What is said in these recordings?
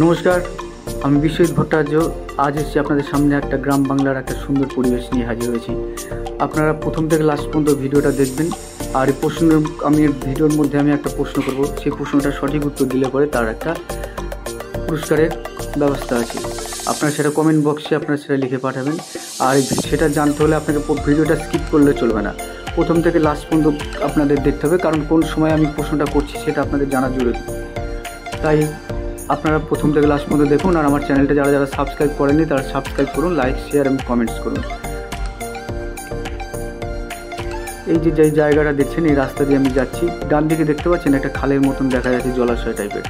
নমস্কার, আমি বিশ্বজিৎ ভট্টাচার্য। আজ এসেছি আপনাদের সামনে একটা গ্রাম বাংলার একটা সুন্দর পরিবেশ নিয়ে হাজির হয়েছি। আপনারা প্রথম থেকে লাস্ট পর্যন্ত ভিডিওটা দেখবেন। আর এই ভিডিওর মধ্যে আমি একটা প্রশ্ন করব, সেই প্রশ্নটা সঠিক উত্তর দিলে পরে তার একটা পুরস্কারের ব্যবস্থা আছে। আপনারা সেটা কমেন্ট বক্সে আপনারা সেটা লিখে পাঠাবেন। আর সেটা জানতে হলে আপনাকে ভিডিওটা স্কিপ করলে চলবে না, প্রথম থেকে লাস্ট পর্যন্ত আপনাদের দেখতে হবে, কারণ কোন সময় আমি প্রশ্নটা করছি সেটা আপনাদের জানা জরুরি। তাই আপনারা প্রথম থেকে লাস্ট পর্যন্ত দেখুন। আর আমার চ্যানেলটা যারা যারা সাবস্ক্রাইব করেননি তারা সাবস্ক্রাইব করুন, লাইক শেয়ার এবং কমেন্টস করুন। এই যে জায়গাটা দেখছেন, এই রাস্তা দিয়ে আমি যাচ্ছি, ডান দিকে দেখতে পাচ্ছেন একটা খালের মতন দেখা যাচ্ছে, জলাশয় টাইপের।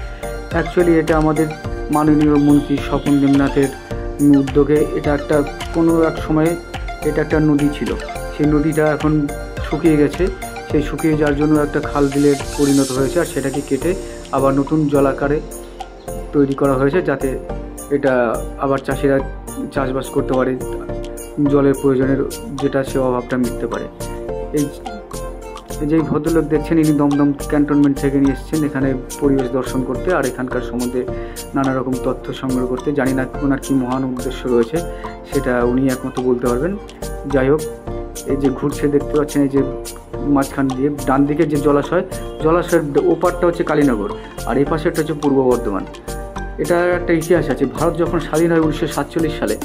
অ্যাকচুয়ালি এটা আমাদের মাননীয় মন্ত্রী স্বপন দেবনাথের উদ্যোগে এটা একটা কোনো এক সময়ে এটা একটা নদী ছিল, সেই নদীটা এখন শুকিয়ে গেছে। সেই শুকিয়ে যাওয়ার জন্য একটা খাল বিলের পরিণত হয়েছে, আর সেটাকে কেটে আবার নতুন জলাকারে তৈরি করা হয়েছে, যাতে এটা আবার চাষিরা চাষবাস করতে পারে, জলের প্রয়োজনের যেটা সে অভাবটা মিটতে পারে। এই যে ভদ্রলোক দেখছেন, ইনি দমদম ক্যান্টনমেন্ট থেকে নিয়ে এসেছেন এখানে পরিবেশ দর্শন করতে আর এখানকার সম্বন্ধে নানা রকম তথ্য সংগ্রহ করতে। জানি না ওনার কী মহান উদ্দেশ্য রয়েছে, সেটা উনি একমাত্র বলতে পারবেন। যাই হোক, এই যে ঘুরছে দেখতে পাচ্ছেন, এই যে মাঝখান দিয়ে ডান দিকে যে জলাশয়ের ওপারটা হচ্ছে কালীনগর, আর এই পাশেরটা হচ্ছে পূর্ব বর্ধমান। এটার একটা ইতিহাস আছে। ভারত যখন স্বাধীন হয় 1947 সালে,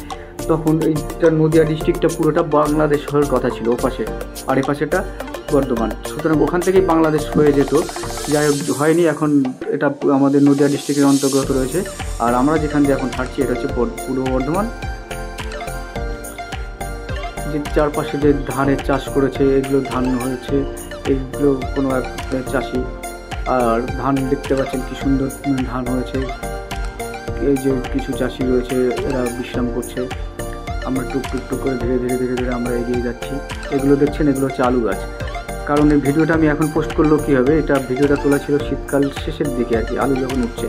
তখন এইটা নদিয়া ডিস্ট্রিক্টটা পুরোটা বাংলাদেশ হওয়ার কথা ছিল ওপাশে, আর এই পাশেটা বর্ধমান। সুতরাং ওখান থেকেই বাংলাদেশ হয়ে যেত। যাই হোক, হয়নি, এখন এটা আমাদের নদিয়া ডিস্ট্রিক্টের অন্তর্গত রয়েছে। আর আমরা যেখান দিয়ে এখন হাঁটছি এটা হচ্ছে পূর্ব বর্ধমান। যে চারপাশে যে ধানের চাষ করেছে, এগুলো ধান হয়েছে, এইগুলো কোনো এক চাষি। আর ধান দেখতে পাচ্ছেন কি সুন্দর ধান হয়েছে। এই যে কিছু চাষি রয়েছে, এরা বিশ্রাম করছে। আমরা টুক করে ধীরে ধীরে আমরা এগিয়ে যাচ্ছি। এগুলো দেখছেন, এগুলো হচ্ছে আলু গাছ। কারণ এই ভিডিওটা আমি এখন পোস্ট করলেও কী হবে, এটা ভিডিওটা তোলা ছিল শীতকাল শেষের দিকে আর কি, আলু যখন উঠছে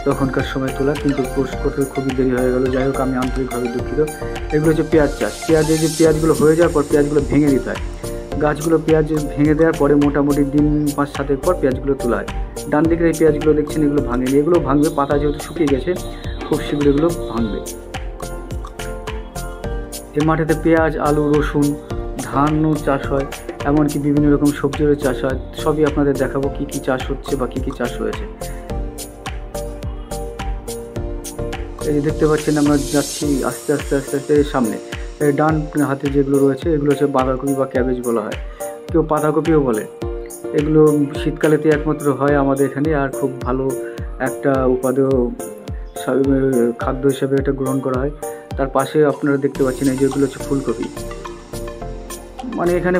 তখনকার সময় তোলা, কিন্তু পোস্ট করতে খুবই দেরি হয়ে গেল। যাই হোক, আমি আন্তরিকভাবে দুঃখিত। এগুলো হচ্ছে পেঁয়াজ চাষ। যে পেঁয়াজগুলো হয়ে যাওয়ার পর পেঁয়াজগুলো ভেঙে দিতে হয়। গাছগুলো পেঁয়াজ ভেঙে দেওয়ার পরে মোটামুটি দিন 5-7 পর পেঁয়াজগুলো তোলা হয়। ডান দিকের এই পেঁয়াজগুলো দেখছেন, এগুলো ভাঙেনি, এগুলো ভাঙবে, পাতা যেহেতু শুকিয়ে গেছে খুব শীঘ্র এগুলো ভাঙবে। এই মাঠেতে পেঁয়াজ, আলু, রসুন, ধানও চাষ হয়, এমনকি বিভিন্ন রকম সবজিরও চাষ হয়। সবই আপনাদের দেখাবো কী কী চাষ হচ্ছে বা কী কী চাষ হয়েছে। এই যে দেখতে পাচ্ছেন, আমরা যাচ্ছি আস্তে আস্তে সামনে। ডান হাতে যেগুলো রয়েছে এগুলো হচ্ছে বাঁধাকপি বা ক্যাবেজ বলা হয়, কেউ পাতাকপিও বলে। এগুলো শীতকালেতে একমাত্র হয় আমাদের এখানে, আর খুব ভালো একটা উপাদেয় খাদ্য হিসেবে এটা গ্রহণ করা হয়। তার পাশে আপনারা দেখতে পাচ্ছেন এই যেগুলো হচ্ছে ফুলকপি। মানে এখানে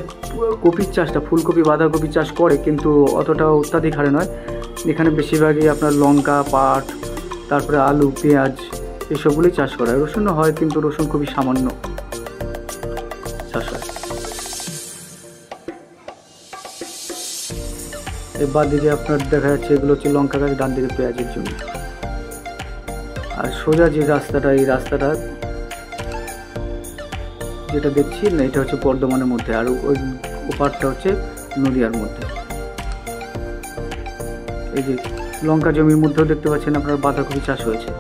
কপির চাষটা, ফুলকপি বাঁধাকপি চাষ করে, কিন্তু অতটা অত্যাধিক হারে নয়। এখানে বেশিরভাগই আপনার লঙ্কা, পাট, তারপরে আলু, পেঁয়াজ এসবগুলোই চাষ করা হয়। রসুনও হয়, কিন্তু রসুন খুবই সামান্য চাষ হয়। এর বাদ দিকে আপনার দেখা যাচ্ছে এগুলো হচ্ছে লঙ্কা গাছ, ডান দিকে পেঁয়াজের জমি। আর সোজা যে রাস্তাটা, এই রাস্তাটা যেটা দেখছি না, এটা হচ্ছে বর্ধমানের মধ্যে, আর ওই ওপারটা হচ্ছে নদিয়ার মধ্যে। এই যে লঙ্কা জমির মধ্যেও দেখতে পাচ্ছেন আপনার বাঁধাকপি চাষ হয়েছে।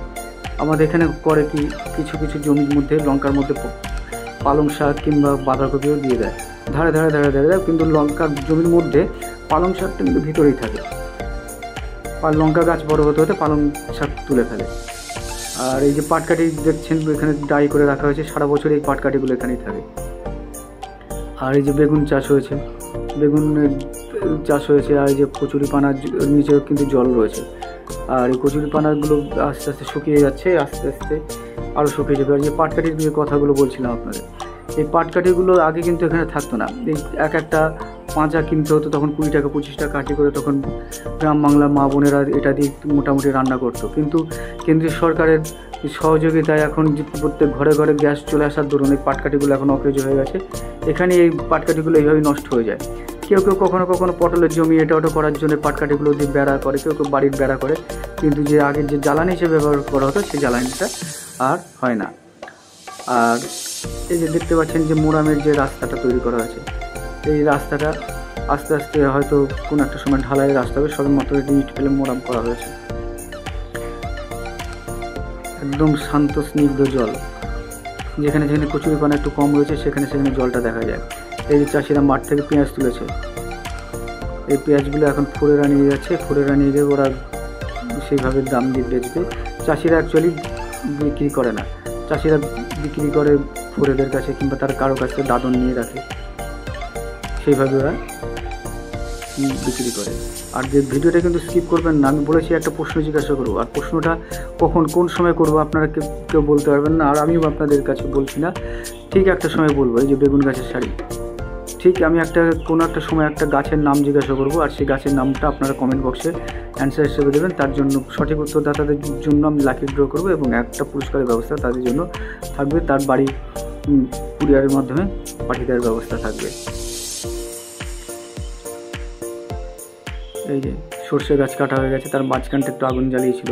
আমাদের এখানে করে কি, কিছু জমির মধ্যে লঙ্কার মধ্যে পালং শাক কিংবা বাঁধাকপিও দিয়ে দেয়, ধারে দেয়, কিন্তু লঙ্কার জমির মধ্যে পালং শাকটা কিন্তু ভিতরেই থাকে। আর লঙ্কা গাছ বড় হতে পালং শাক তুলে ফেলে। আর এই যে পাটকাঠি দেখছেন, এখানে ডাই করে রাখা হয়েছে, সারা বছর এই পাটকাঠিগুলো এখানেই থাকে। আর এই যে বেগুন চাষ হয়েছে, আর এই যে কচুরিপানার নিচেও কিন্তু জল রয়েছে। আর এই কচুরিপানাগুলো আস্তে আস্তে শুকিয়ে যাচ্ছে, আস্তে আস্তে আরও শুকিয়ে যাবে। আর যে পাটকাঠির যে কথাগুলো বলছিলাম আপনাদের, এই পাটকাঠিগুলো আগে কিন্তু এখানে থাকতো না। এই একটা পাঁচা কিনতে হতো, তখন 20 টাকা 25 টাকা কাঠি করে, তখন গ্রাম বাংলার মা বোনেরা এটা দিয়ে মোটামুটি রান্না করতো। কিন্তু কেন্দ্রীয় সরকারের সহযোগিতায় এখন যে প্রত্যেক ঘরে ঘরে গ্যাস চলে আসার দরুন এই পাটকাঠিগুলো এখন অকেজ হয়ে গেছে। এখানে এই পাটকাঠিগুলো এইভাবেই নষ্ট হয়ে যায়। কেউ কখনো পটলের জমি এটা ওটা করার জন্য পাটকাঠিগুলো দিয়ে বেড়া করে, কেউ বাড়ির বেড়া করে, কিন্তু যে আগের যে জ্বালানি হিসেবে ব্যবহার করা হতো সেই জ্বালানিটা আর হয় না। আর এই যে দেখতে পাচ্ছেন যে মোরামের যে রাস্তাটা তৈরি করা হয়েছে, এই রাস্তাটা আস্তে আস্তে হয়তো কোনো একটা সময় ঢালাইয়ের রাস্তা হবে, সবে মাত্র ইট ফেলে মোরাম করা হয়েছে। একদম শান্ত স্নিগ্ধ জল, যেখানে যেখানে কচুরিপানা একটু কম রয়েছে সেখানে সেখানে জলটা দেখা যায়। এই যে চাষিরা মাঠ থেকে পেঁয়াজ তুলেছে, এই পেঁয়াজগুলো এখন ফুরেরা নিয়ে যাচ্ছে, ফুরেরা নিয়ে গিয়ে ওরা সেইভাবে দাম দিয়ে বেচবে। চাষিরা অ্যাকচুয়ালি বিক্রি করে না, চাষিরা বিক্রি করে ফুরেদের কাছে কিংবা তার কারো কাছে দাদন নিয়ে রাখে, সেইভাবে ওরা বিক্রি করে। আর যে ভিডিওটা কিন্তু স্কিপ করবেন না, আমি বলেছি একটা প্রশ্ন জিজ্ঞাসা করবো, আর প্রশ্নটা কখন কোন সময় করবো আপনারা কেউ বলতে পারবেন না, আর আমিও আপনাদের কাছে বলছি না, ঠিক একটা সময় বলবো। এই যে বেগুন গাছের শাড়ি, ঠিক আমি কোনো একটা সময় একটা গাছের নাম জিজ্ঞাসা করবো, আর সেই গাছের নামটা আপনারা কমেন্ট বক্সে অ্যান্সার হিসেবে দেবেন। তার জন্য সঠিক উত্তরদাতাদের জন্য আমি লাকি ড্র করবো এবং একটা পুরস্কারের ব্যবস্থা তাদের জন্য থাকবে, তার বাড়ি কুরিয়ারের মাধ্যমে পাঠিয়ে দেওয়ার ব্যবস্থা থাকবে। এই যে সর্ষে গাছ কাটা হয়ে গেছে, তার মাঝখানটা একটু আগুন জ্বালিয়েছিল।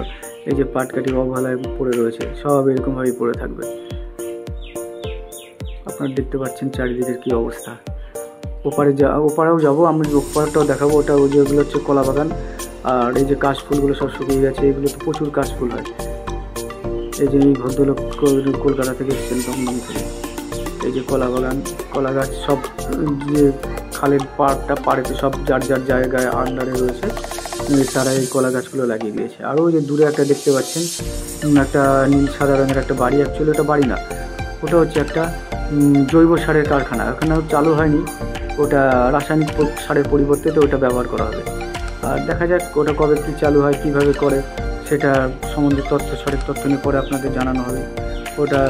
এই যে পাটকাঠি অবহেলায় পড়ে রয়েছে, সব এরকমভাবেই পড়ে থাকবে। আপনারা দেখতে পাচ্ছেন চারিদিকের কী অবস্থা। ওপারেও যাবো, আমি ওপারটাও দেখাবো। ওটা ওই যেগুলো হচ্ছে কলা বাগান, আর এই যে কাশফুলগুলো সব শুকিয়ে গেছে, এগুলো তো প্রচুর কাশফুল হয়। এই যে এই ভদ্রলোক কলকাতা থেকে এসেছেন দমদম থেকে। এই যে কলা বাগান, কলা গাছ সব যে খালের পাড়েতে সব যার যার জায়গায় আন্ডারে রয়েছে, তারা এই কলা গাছগুলো লাগিয়ে দিয়েছে। আরও ওই যে দূরে একটা দেখতে পাচ্ছেন একটা নীল সাদা রঙের একটা বাড়ি, অ্যাকচুয়ালি ওটা বাড়ি না, ওটা হচ্ছে একটা জৈব সারের কারখানা। এখনও চালু হয়নি, ওটা রাসায়নিক সারের পরিবর্তে তো ওটা ব্যবহার করা হবে। আর দেখা যাক ওটা কবে কী চালু হয়, কীভাবে করে, সেটা সম্বন্ধে সঠিক তথ্য নিয়ে পরে আপনাদের জানানো হবে। ওটা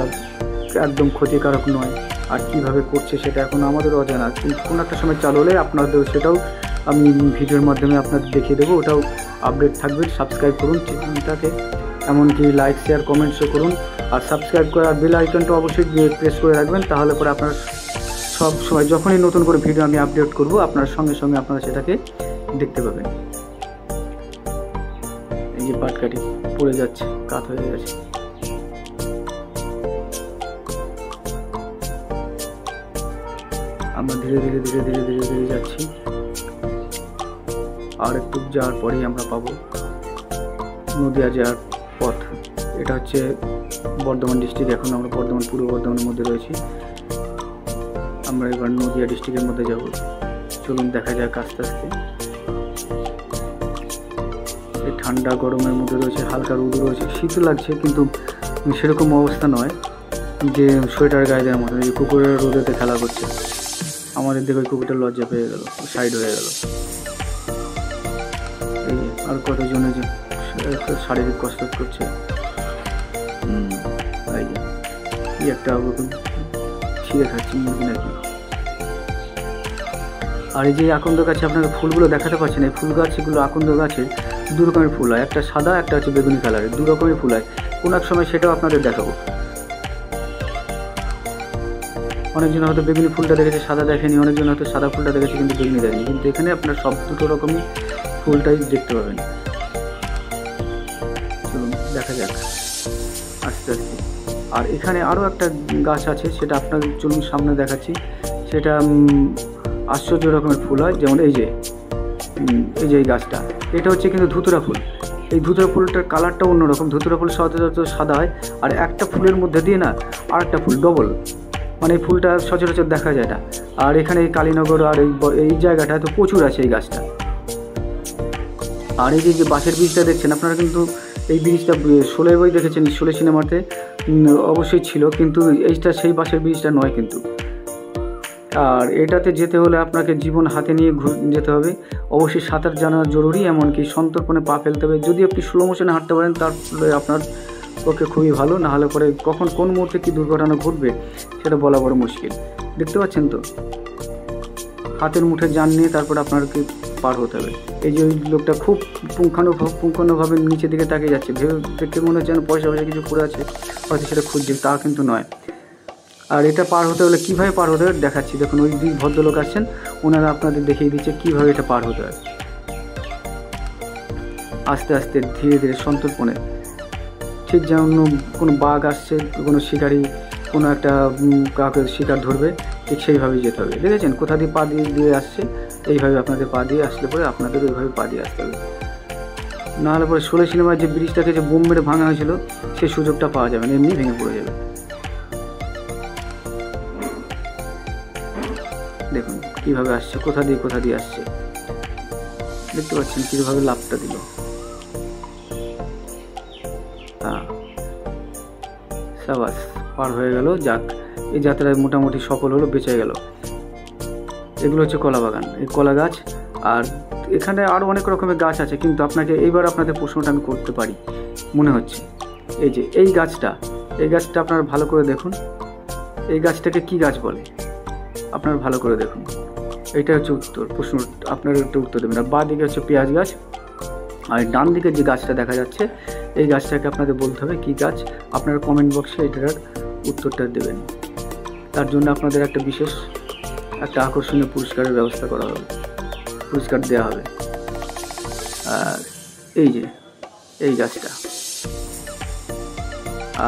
একদম ক্ষতিকারক নয়, আর কীভাবে করছে সেটা এখন আমাদেরও অজানা, কিন্তু কোনো একটা সময় চালু হলে আপনাদের সেটাও আমি ভিডিওর মাধ্যমে আপনাদের দেখিয়ে দেবো, ওটাও আপডেট থাকবে। সাবস্ক্রাইব করুন চ্যানেলটাকে, এমনকি লাইক শেয়ার কমেন্টসও করুন, আর সাবস্ক্রাইব করে আর বেল আইকনটা অবশ্যই প্রেস করে রাখবেন, তাহলে পরে আপনারা সব সময় যখনই নতুন করে ভিডিও আমি আপলোড করব আপনারা সঙ্গে সঙ্গে আপনারা সেটাকে দেখতে পাবেন। এই যে পাটকাঠি পড়ে যাচ্ছে, কাত হয়ে গেছে। আমরা ধীরে ধীরে ধীরে ধীরে ধীরে ধীরে যাচ্ছি, আর একটু যাওয়ার পরেই আমরা পাবো নদিয়া যাওয়ার পথ। এটা হচ্ছে বর্ধমান ডিস্ট্রিক্ট, এখন আমরা পূর্ব বর্ধমানের মধ্যে রয়েছি। আমরা এবার নদিয়া ডিস্ট্রিক্টের মধ্যে যাব, চলুন দেখা যাক আস্তে আস্তে। এই ঠান্ডা গরমের মধ্যে রয়েছে, হালকা রোদ রয়েছে, শীত লাগছে, কিন্তু সেরকম অবস্থা নয় যে সোয়েটার গায়ে দেওয়ার মতো। এই কুকুরের রোদেতে খেলা করছে, আমাদের দেখে ওই কুকুরটা লজ্জা পেয়ে গেল, সাইড হয়ে গেল। এই আর কতজনে যে শারীরিক কসরত করছে, এই কি একটা ছিঁড়ে খাচ্ছি মুরগি নাকি। আর এই যে আকন্দ গাছে আপনারা ফুলগুলো দেখাতে পাচ্ছেন, এই ফুল গাছগুলো আকন্দ গাছে দু রকমের ফুল হয়, একটা সাদা একটা হচ্ছে বেগুনি কালারের, দু রকমের ফুল হয়। কোনো এক সময় সেটাও আপনাদের দেখাবো। অনেকজন হয়তো বেগুনি ফুলটা দেখেছে, সাদা দেখেনি, অনেকজন হয়তো সাদা ফুলটা দেখেছে কিন্তু বেগুনি দেখেনি, কিন্তু এখানে আপনার সব দুটো রকমই ফুলটাই দেখতে পাবেন। চলুন দেখা যাক আস্তে আস্তে। আর এখানে আরও একটা গাছ আছে, সেটা আপনার চলুন সামনে দেখাচ্ছি। সেটা আশ্চর্য রকমের ফুল হয়, যেমন এই যে এই গাছটা, এটা হচ্ছে কিন্তু ধুতুরা ফুল। এই ধুতুরা ফুলটার কালারটা অন্যরকম, ধুতুরা ফুল সচরাচর সাদা হয়, আর একটা ফুলের মধ্যে দিয়ে না আর একটা ফুল ডবল, মানে এই ফুলটা সচরাচর দেখা যায় না। আর এখানে এই কালীনগর আর এই জায়গাটা তো প্রচুর আছে এই গাছটা। আর এই যে বাঁশের বীজটা দেখছেন আপনারা, কিন্তু এই বীজটা শোলে বই দেখেছেন, শোলে সিনেমাতে অবশ্যই ছিল, কিন্তু এইটা সেই বাঁশের বীজটা নয় কিন্তু। আর এটাতে যেতে হলে আপনাকে জীবন হাতে নিয়ে যেতে হবে, অবশ্যই সাঁতার জানা জরুরি, এমনকি সন্তর্পণে পা ফেলতে হবে। যদি আপনি স্লো মোশনে হাঁটতে পারেন তাহলে আপনার পক্ষে খুবই ভালো, না হলে পরে কখন কোন মুহূর্তে কী দুর্ঘটনা ঘটবে সেটা বলা বড় মুশকিল। দেখতে পাচ্ছেন তো, হাতের মুঠে যান নিয়ে তারপর আপনাকে পার হতে হবে। এই যে ওই লোকটা খুব পুঙ্খানুভাবে নিচের দিকে তাকিয়ে যাচ্ছে, ভেবে দেখতে মনে হচ্ছে যেন পয়সা কিছু পড়ে আছে, হয়তো সেটা খুঁজছে, তা কিন্তু নয়। আর এটা পার হতে হলে কীভাবে পার হতে হয় দেখাচ্ছি। দেখুন ওই দুই ভদ্রলোক আসছেন, ওনারা আপনাদের দেখিয়ে দিচ্ছে কীভাবে এটা পার হতে হয়। আস্তে আস্তে ধীরে ধীরে সন্তর্পণে, ঠিক যেমন কোনো বাঘ আসছে, কোনো শিকারি কোনো একটা কাউকে শিকার ধরবে, ঠিক সেইভাবেই যেতে হবে। দেখেছেন কোথা দিয়ে পা দিয়ে আসছে, এইভাবে আপনাদের পা দিয়ে আসলে পরে আপনাদের ওইভাবে পা দিয়ে আসতে হবে। নাহলে পরে 16 সিনেমার যে ব্রিজটাকে যে বোম মেরে ভাঙা হয়েছিল সেই সুযোগটা পাওয়া যাবে না, এমনি ভেঙে পড়ে যাবে। দেখুন কীভাবে আসছে, কোথা দিয়ে আসছে, দেখতে পাচ্ছেন কীভাবে লাভটা দিল। হ্যাঁ, সাবাস, পার হয়ে গেল। যাক, এই যাত্রায় মোটামুটি সফল হলো, বেঁচে গেল। এগুলো হচ্ছে কলা বাগান, এই কলা গাছ। আর এখানে আরও অনেক রকমের গাছ আছে, কিন্তু আপনাদের প্রশ্নটা আমি করতে পারি মনে হচ্ছে। এই যে এই গাছটা আপনারা ভালো করে দেখুন, এই গাছটাকে কি গাছ বলে আপনারা ভালো করে দেখুন। এইটা হচ্ছে উত্তর, প্রশ্ন আপনারা একটা উত্তর দেবেন। আর বাঁ দিকে হচ্ছে পেঁয়াজ গাছ, আর ডান দিকে যে গাছটা দেখা যাচ্ছে এই গাছটাকে আপনাদের বলতে হবে কী গাছ। আপনারা কমেন্ট বক্সে এটার উত্তরটা দেবেন। তার জন্য আপনাদের একটা বিশেষ একটা আকর্ষণীয় পুরস্কারের ব্যবস্থা করা হবে, পুরস্কার দেওয়া হবে। আর এই যে এই গাছটা,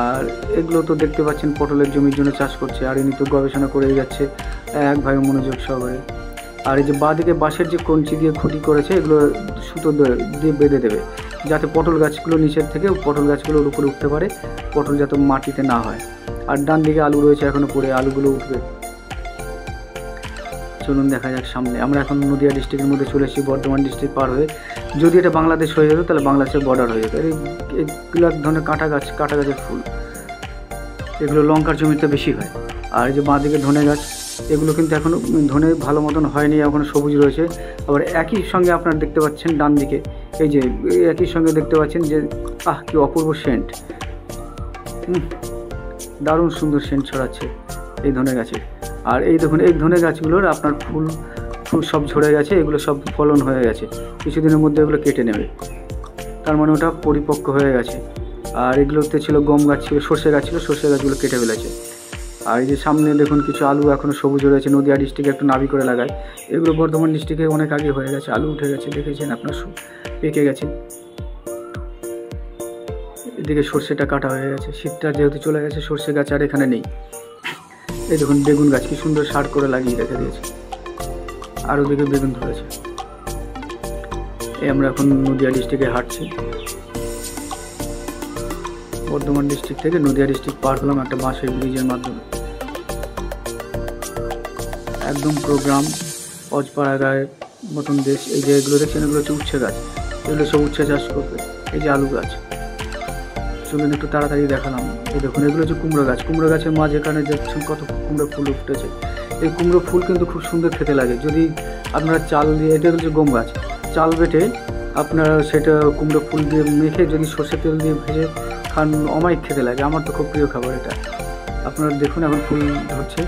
আর এগুলো তো দেখতে পাচ্ছেন পটলের জমির জন্য চাষ করছে, আর ইনি তো গবেষণা করেই যাচ্ছে এক ভাই মনোযোগ সহকারে। আর এই যে বাঁদিকে বাঁশের যে কঞ্চি দিয়ে খুঁটি করেছে, এগুলো সুতো দিয়ে বেঁধে দেবে, যাতে পটল গাছগুলো নিচের থেকে পটল গাছগুলোর উপরে উঠতে পারে, পটল যাতে মাটিতে না হয়। আর ডান দিকে আলু রয়েছে এখনো পড়ে, আলুগুলো উঠবে। চলুন দেখা যাক সামনে। আমরা এখন নদিয়া ডিস্ট্রিক্টের মধ্যে চলে এসেছি, বর্ধমান ডিস্ট্রিক্ট পার হয়ে। যদি এটা বাংলাদেশ হয়ে যেত তাহলে বাংলাদেশের বর্ডার হয়ে যেত। এইগুলো এক ধরনের কাঁটা গাছের ফুল, এগুলো লঙ্কার জমিতে বেশি হয়। আর এই যে বাঁদিকে ধনে গাছ, এগুলো কিন্তু এখনও ধনে ভালো মতন হয়নি, এখনও সবুজ রয়েছে। আবার একই সঙ্গে আপনারা দেখতে পাচ্ছেন ডান দিকে, এই যে একই সঙ্গে দেখতে পাচ্ছেন যে কি অপূর্ব সেন্ট, দারুণ সুন্দর সেন্ট ছড়াচ্ছে এই ধনে গাছে। আর এই দেখুন, এই ধনে গাছগুলোর আপনার ফুল সব ঝরে গেছে, এগুলো সব ফলন হয়ে গেছে, কিছুদিনের মধ্যে এগুলো কেটে নেবে, তার মানে ওটা পরিপক্ক হয়ে গেছে। আর এগুলোতে ছিল গম গাছ, ছিল সর্ষে গাছ, ছিল সর্ষে গাছগুলো কেটে ফেলেছে। আর এই যে সামনে দেখুন কিছু আলু এখনও সবুজ রয়েছে, নদিয়া ডিস্ট্রিক্টে একটু নাবি করে লাগায়, এগুলো বর্ধমান ডিস্ট্রিক্টে অনেক আগে হয়ে গেছে, আলু উঠে গেছে, দেখেছেন আপনার পেকে গেছে। এদিকে সর্ষেটা কাটা হয়ে গেছে, শীতটা যেহেতু চলে গেছে, সর্ষে গাছ আর এখানে নেই। এই দেখুন বেগুন গাছ কি সুন্দর সার করে লাগিয়ে রেখে দিয়েছে, আর ওদিকে বেগুন ধরেছে। এই আমরা এখন নদিয়া ডিস্ট্রিক্টে হাঁটছি, বর্ধমান ডিস্ট্রিক্ট থেকে নদিয়া ডিস্ট্রিক্ট পার হলাম একটা বাঁশের ব্রিজের মাধ্যমে। একদম প্রোগ্রাম অজপাড়া গায়ের মতন দেশ। এই যে এগুলো দেখছেন, এগুলো হচ্ছে উচ্ছে গাছ, এগুলো সব উচ্ছে চাষ করবে। এই যে আলু গাছ, চলুন একটু তাড়াতাড়ি দেখালাম। এই দেখুন এগুলো হচ্ছে কুমড়ো গাছ, কুমড়ো গাছের মাঝখানে দেখছেন কত কুমড়ো ফুল উঠেছে। এই কুমড়ো ফুল কিন্তু খুব সুন্দর খেতে লাগে, যদি আপনারা চাল দিয়ে, এটা হচ্ছে গম গাছ, চাল বেটে আপনারা সেটা কুমড়ো ফুল দিয়ে মেখে যদি সর্ষে তেল দিয়ে ভেজে খান, অমায়িক খেতে লাগে। আমার তো খুব প্রিয় খাবার এটা। আপনারা দেখুন এখন ফুল ধরছে।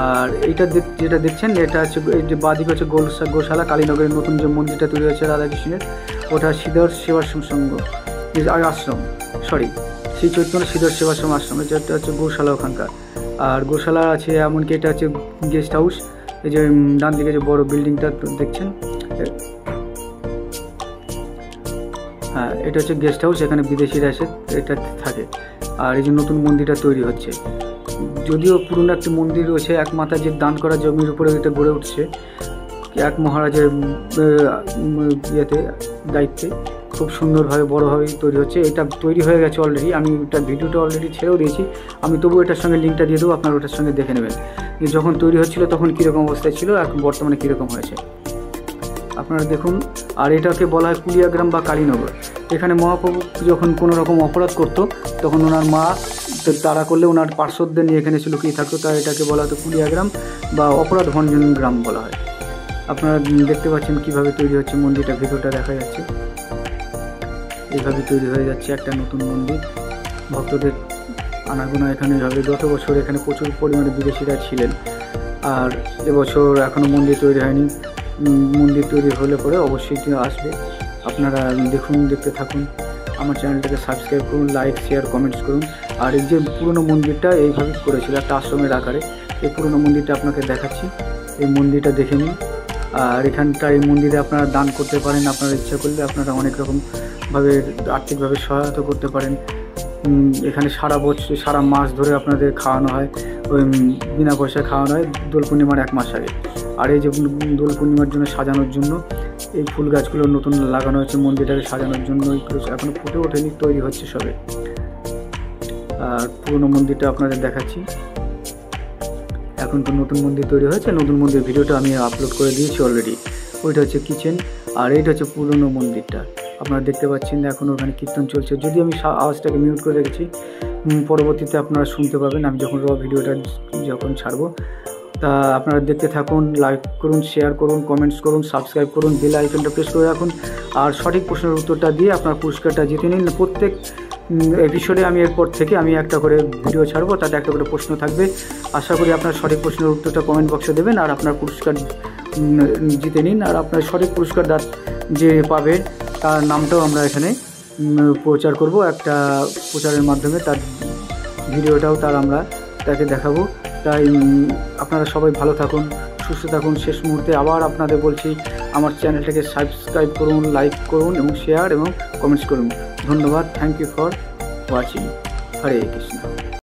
আর এইটা যেটা দেখছেন এটা হচ্ছে, এই যে বাঁদিকে হচ্ছে গোশালা, কালীনগরের নতুন যে মন্দিরটা তৈরি হয়েছে রাধাকৃষ্ণের, ওটা শ্রীধর সেবাশ্রম সংঘ আশ্রম, শ্রী চৈতন্য শ্রীধর সেবাশ্রম আশ্রম, যেটা হচ্ছে গোশালা ওখানকার। আর গোশালা আছে এমনকি এটা হচ্ছে গেস্ট হাউস। এই যে ডান দিকে যে বড় বিল্ডিংটা দেখছেন, হ্যাঁ এটা হচ্ছে গেস্ট হাউস, এখানে বিদেশিরা এসে এটা থাকে। আর এই যে নতুন মন্দিরটা তৈরি হচ্ছে, যদিও পুরনো একটি মন্দির রয়েছে, এক মাতাজির দান করা জমির উপরে এটা গড়ে উঠছে, এক মহারাজের ইয়েতে দায়িত্বে, খুব সুন্দরভাবে বড়োভাবেই তৈরি হচ্ছে। এটা তৈরি হয়ে গেছে অলরেডি, আমি ওটা ভিডিওটা অলরেডি ছেড়েও দিয়েছি, আমি তবু এটার সঙ্গে লিঙ্কটা দিয়ে দেবো, আপনারা ওটার সঙ্গে দেখে নেবেন যে যখন তৈরি হচ্ছিলো তখন কীরকম অবস্থায় ছিল, এখন বর্তমানে কীরকম হয়েছে আপনারা দেখুন। আর এটাকে বলা হয় কুলিয়াগ্রাম বা কালীনগর। এখানে মহাপ্রভু যখন কোনো রকম অপরাধ করতো তখন ওনার মা তাড়া করলে ওনার পার্শ্বদের নিয়ে এখানে লুকিয়ে থাকতো, তাই এটাকে বলা হতো কুলিয়াগ্রাম বা অপরাধ ভঞ্জন গ্রাম বলা হয়। আপনারা দেখতে পাচ্ছেন কীভাবে তৈরি হচ্ছে মন্দিরটা, ভেতরটা দেখা যাচ্ছে, এইভাবে তৈরি হয়ে যাচ্ছে একটা নতুন মন্দির। ভক্তদের আনাগোনা এখানে হবে। গত বছর এখানে প্রচুর পরিমাণে বিদেশিরা ছিলেন, আর এবছর এখনও মন্দির তৈরি হয়নি। মন্দির তৈরি হলে পরে অবশ্যই আসবে। আপনারা দেখুন, দেখতে থাকুন, আমার চ্যানেলটাকে সাবস্ক্রাইব করুন, লাইক শেয়ার কমেন্টস করুন। আর এই যে পুরনো মন্দিরটা এইভাবে করেছিল একটা আশ্রমের আকারে, এই পুরনো মন্দিরটা আপনাকে দেখাচ্ছি, এই মন্দিরটা দেখে নিন। আর এখানটা এই মন্দিরে আপনারা দান করতে পারেন, আপনারা ইচ্ছা করলে আপনারা অনেক রকমভাবে আর্থিকভাবে সহায়তা করতে পারেন। এখানে সারা মাস ধরে আপনাদের খাওয়ানো হয়, ওই বিনা পয়সায় খাওয়ানো হয় দোল পূর্ণিমার 1 মাস আগে। আর এই যে দোল পূর্ণিমার জন্য সাজানোর জন্য এই ফুল গাছগুলো নতুন লাগানো হয়েছে মন্দিরটাকে সাজানোর জন্য। এইগুলো এখনও ফুটে ওঠেনি, তৈরি হচ্ছে সবে। আর পুরনো মন্দিরটা আপনাদের দেখাচ্ছি। এখন তো নতুন মন্দির তৈরি হয়েছে, নতুন মন্দির ভিডিওটা আমি আপলোড করে দিয়েছি অলরেডি। ওইটা হচ্ছে কিচেন, আর এইটা হচ্ছে পুরনো মন্দিরটা। আপনারা দেখতে পাচ্ছেন এখন ওখানে কীর্তন চলছে, যদি আমি আওয়াজটাকে মিউট করে রেখেছি, পরবর্তীতে আপনারা শুনতে পাবেন আমি যখন ভিডিওটা যখন ছাড়বো। তা আপনারা দেখতে থাকুন, লাইক করুন, শেয়ার করুন, কমেন্টস করুন, সাবস্ক্রাইব করুন, বেল আইকনটা প্রেস করে রাখুন। আর সঠিক প্রশ্নের উত্তরটা দিয়ে আপনার পুরস্কারটা জিতে নিন। প্রত্যেক এপিসোডে আমি এরপর থেকে আমি একটা করে ভিডিও ছাড়বো, তাতে একটা করে প্রশ্ন থাকবে। আশা করি আপনার সঠিক প্রশ্নের উত্তরটা কমেন্ট বক্সে দেবেন আর আপনার পুরস্কার জিতে নিন। আর আপনার সঠিক পুরস্কার যে পাবে তার নামটাও আমরা এখানে প্রচার করব, একটা প্রচারের মাধ্যমে তার ভিডিওটাও আমরা তাকে দেখাবো। তাই আপনারা সবাই ভালো থাকুন, সুস্থ থাকুন। শেষ মুহূর্তে আবার আপনাদের বলছি, আমার চ্যানেলটাকে সাবস্ক্রাইব করুন, লাইক করুন এবং শেয়ার এবং কমেন্টস করুন। ধন্যবাদ। Thank you for watching. Hare Krishna.